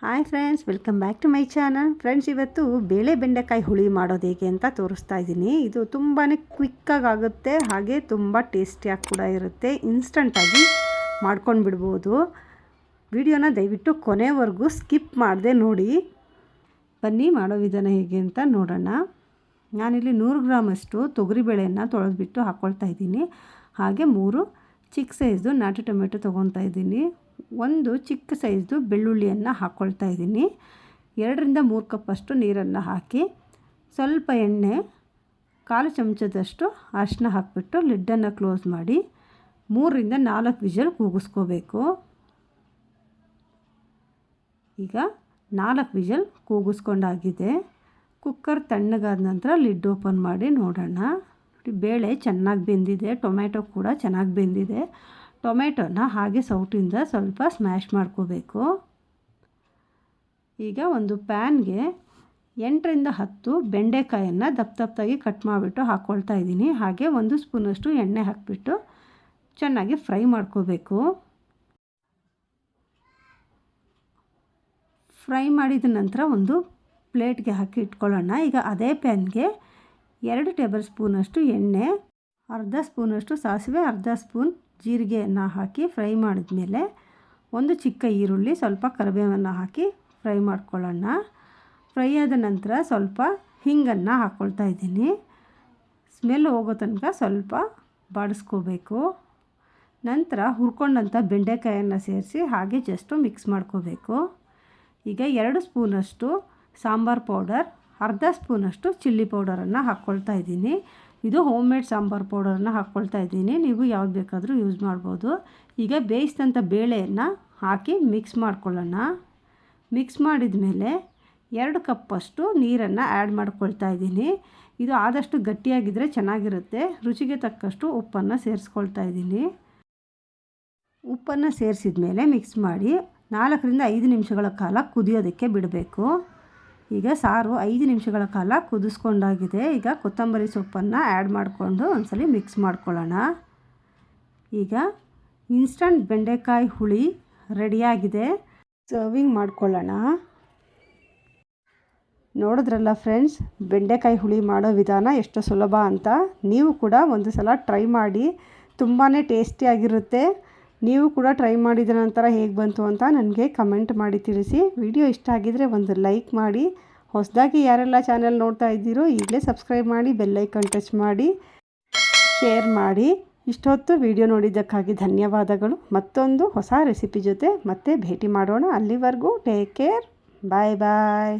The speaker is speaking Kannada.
Hi friends, welcome back to my channel. Friends, ಇವತ್ತು ಬೇಳೆ ಬೆಂಡೆಕಾಯಿ ಹುಳಿ ಮಾಡೋದು ಹೇಗೆ ಅಂತ ತೋರಿಸ್ತಾ ಇದ್ದೀನಿ. ಇದು ತುಂಬಾ ಕ್ವಿಕ್ಕಾಗಿ ಆಗುತ್ತೆ, ಹಾಗೆ ತುಂಬ ಟೇಸ್ಟಿಯಾಗಿ ಕೂಡ ಇರುತ್ತೆ. ಇನ್ಸ್ಟಂಟಾಗಿ ಮಾಡ್ಕೊಂಡು ಬಿಡ್ಬೋದು. ವಿಡಿಯೋನ ದಯವಿಟ್ಟು ಕೊನೆವರೆಗೂ ಸ್ಕಿಪ್ ಮಾಡದೆ ನೋಡಿ. ಬನ್ನಿ ಮಾಡೋ ವಿಧಾನ ಹೇಗೆ ಅಂತ ನೋಡೋಣ. ನಾನಿಲ್ಲಿ 100 ಗ್ರಾಮಷ್ಟು ತೊಗರಿಬೇಳೆಯನ್ನು ತೊಳೆದ್ಬಿಟ್ಟು ಹಾಕ್ಕೊಳ್ತಾ ಇದ್ದೀನಿ. ಹಾಗೆ 3 ಚಿಕ್ಕ ಸೈಜ್ದು ನಾಟಿ ಟೊಮೆಟೊ ತೊಗೊತಾ ಇದ್ದೀನಿ. 1 ಚಿಕ್ಕ ಸೈಜ್ದು ಬೆಳ್ಳುಳ್ಳಿಯನ್ನು ಹಾಕ್ಕೊಳ್ತಾ ಇದ್ದೀನಿ. 2-3 ಕಪ್ಪಷ್ಟು ನೀರನ್ನು ಹಾಕಿ ಸ್ವಲ್ಪ ಎಣ್ಣೆ, 1/4 ಚಮಚದಷ್ಟು ಅರಿಶಿನ ಹಾಕಿಬಿಟ್ಟು ಲಿಡ್ಡನ್ನು ಕ್ಲೋಸ್ ಮಾಡಿ 3-4 ವಿಷಲ್ ಕೂಗಿಸ್ಕೋಬೇಕು. ಈಗ 4 ವಿಷಲ್ ಕೂಗಿಸ್ಕೊಂಡಾಗಿದೆ. ಕುಕ್ಕರ್ ತಣ್ಣಗಾದ ನಂತರ ಲಿಡ್ ಓಪನ್ ಮಾಡಿ ನೋಡೋಣ. ಬೇಳೆ ಚೆನ್ನಾಗಿ ಬೆಂದಿದೆ, ಟೊಮೆಟೊ ಕೂಡ ಚೆನ್ನಾಗಿ ಬೆಂದಿದೆ. ಟೊಮೆಟೊನ ಹಾಗೆ ಸೌಟಿಂದ ಸ್ವಲ್ಪ ಸ್ಮ್ಯಾಶ್ ಮಾಡ್ಕೋಬೇಕು. ಈಗ ಒಂದು ಪ್ಯಾನ್ಗೆ 8-10 ಬೆಂಡೆಕಾಯನ್ನು ದಪ್ಪದಾಗಿ ಕಟ್ ಮಾಡಿಬಿಟ್ಟು ಹಾಕ್ಕೊಳ್ತಾ ಇದ್ದೀನಿ. ಹಾಗೆ 1 ಸ್ಪೂನಷ್ಟು ಎಣ್ಣೆ ಹಾಕಿಬಿಟ್ಟು ಚೆನ್ನಾಗಿ ಫ್ರೈ ಮಾಡ್ಕೋಬೇಕು. ಫ್ರೈ ಮಾಡಿದ ನಂತರ ಒಂದು ಪ್ಲೇಟ್ಗೆ ಹಾಕಿ ಇಟ್ಕೊಳ್ಳೋಣ. ಈಗ ಅದೇ ಪ್ಯಾನ್ಗೆ 2 ಟೇಬಲ್ ಸ್ಪೂನಷ್ಟು ಎಣ್ಣೆ, 1/2 ಸ್ಪೂನಷ್ಟು ಸಾಸಿವೆ, 1/2 ಸ್ಪೂನ್ ಜೀರಿಗೆಯನ್ನು ಹಾಕಿ ಫ್ರೈ ಮಾಡಿದ ಮೇಲೆ 1 ಚಿಕ್ಕ ಈರುಳ್ಳಿ, ಸ್ವಲ್ಪ ಕರಿಬೇವನ್ನು ಹಾಕಿ ಫ್ರೈ ಮಾಡ್ಕೊಳ್ಳೋಣ. ಫ್ರೈ ಆದ ನಂತರ ಸ್ವಲ್ಪ ಹಿಂಗನ್ನು ಹಾಕ್ಕೊಳ್ತಾ ಇದ್ದೀನಿ. ಸ್ಮೆಲ್ ಹೋಗೋ ತನಕ ಸ್ವಲ್ಪ ಬಾಡಿಸ್ಕೋಬೇಕು. ನಂತರ ಹುರ್ಕೊಂಡಂಥ ಬೆಂಡೆಕಾಯನ್ನು ಸೇರಿಸಿ ಹಾಗೆ ಜಸ್ಟು ಮಿಕ್ಸ್ ಮಾಡ್ಕೋಬೇಕು. ಈಗ 2 ಸ್ಪೂನಷ್ಟು ಸಾಂಬಾರು ಪೌಡರ್, 1/2 ಸ್ಪೂನಷ್ಟು ಚಿಲ್ಲಿ ಪೌಡರನ್ನು ಹಾಕ್ಕೊಳ್ತಾ ಇದ್ದೀನಿ. ಇದು ಹೋಮ್ ಮೇಡ್ ಸಾಂಬಾರು ಪೌಡರನ್ನು ಹಾಕ್ಕೊಳ್ತಾ ಇದ್ದೀನಿ. ನೀವು ಯಾವ್ದು ಬೇಕಾದರೂ ಯೂಸ್ ಮಾಡ್ಬೋದು. ಈಗ ಬೇಯಿಸಿದಂಥ ಬೇಳೆಯನ್ನು ಹಾಕಿ ಮಿಕ್ಸ್ ಮಾಡ್ಕೊಳ್ಳೋಣ. ಮಿಕ್ಸ್ ಮಾಡಿದ ಮೇಲೆ 2 ಕಪ್ಪಷ್ಟು ನೀರನ್ನು ಆ್ಯಡ್ ಮಾಡ್ಕೊಳ್ತಾ ಇದ್ದೀನಿ. ಇದು ಆದಷ್ಟು ಗಟ್ಟಿಯಾಗಿದ್ದರೆ ಚೆನ್ನಾಗಿರುತ್ತೆ. ರುಚಿಗೆ ತಕ್ಕಷ್ಟು ಉಪ್ಪನ್ನು ಸೇರಿಸ್ಕೊಳ್ತಾ ಇದ್ದೀನಿ. ಉಪ್ಪನ್ನು ಸೇರಿಸಿದ ಮೇಲೆ ಮಿಕ್ಸ್ ಮಾಡಿ 4-5 ನಿಮಿಷಗಳ ಕಾಲ ಕುದಿಯೋದಕ್ಕೆ ಬಿಡಬೇಕು. ಈಗ ಸಾರು 5 ನಿಮಿಷಗಳ ಕಾಲ ಕುದಿಸ್ಕೊಂಡಾಗಿದೆ. ಈಗ ಕೊತ್ತಂಬರಿ ಸೊಪ್ಪನ್ನು ಆ್ಯಡ್ ಮಾಡಿಕೊಂಡು ಒಂದ್ಸಲ ಮಿಕ್ಸ್ ಮಾಡ್ಕೊಳ್ಳೋಣ. ಈಗ ಇನ್ಸ್ಟಂಟ್ ಬೆಂಡೆಕಾಯಿ ಹುಳಿ ರೆಡಿಯಾಗಿದೆ. ಸರ್ವಿಂಗ್ ಮಾಡ್ಕೊಳ್ಳೋಣ. ನೋಡಿದ್ರಲ್ಲ ಫ್ರೆಂಡ್ಸ್, ಬೆಂಡೆಕಾಯಿ ಹುಳಿ ಮಾಡೋ ವಿಧಾನ ಎಷ್ಟು ಸುಲಭ ಅಂತ. ನೀವು ಕೂಡ ಒಂದು ಸಲ ಟ್ರೈ ಮಾಡಿ, ತುಂಬಾ ಟೇಸ್ಟಿಯಾಗಿರುತ್ತೆ. ನೀವು ಕೂಡ ಟ್ರೈ ಮಾಡಿದ ನಂತರ ಹೇಗೆ ಬಂತು ಅಂತ ನನಗೆ ಕಮೆಂಟ್ ಮಾಡಿ ತಿಳಿಸಿ. ವಿಡಿಯೋ ಇಷ್ಟ ಆಗಿದರೆ ಒಂದು ಲೈಕ್ ಮಾಡಿ. ಹೊಸದಾಗಿ ಯಾರೆಲ್ಲ ಚಾನೆಲ್ ನೋಡ್ತಾ ಇದ್ದೀರೋ ಈಗಲೇ ಸಬ್ಸ್ಕ್ರೈಬ್ ಮಾಡಿ, ಬೆಲ್ ಐಕಾನ್ ಟಚ್ ಮಾಡಿ, ಶೇರ್ ಮಾಡಿ. ಇಷ್ಟೊತ್ತು ವಿಡಿಯೋ ನೋಡಿದ್ದಕ್ಕಾಗಿ ಧನ್ಯವಾದಗಳು. ಮತ್ತೊಂದು ಹೊಸ ರೆಸಿಪಿ ಜೊತೆ ಮತ್ತೆ ಭೇಟಿ ಮಾಡೋಣ. ಅಲ್ಲಿವರೆಗೂ ಟೇಕ್ ಕೇರ್. ಬಾಯ್ ಬಾಯ್.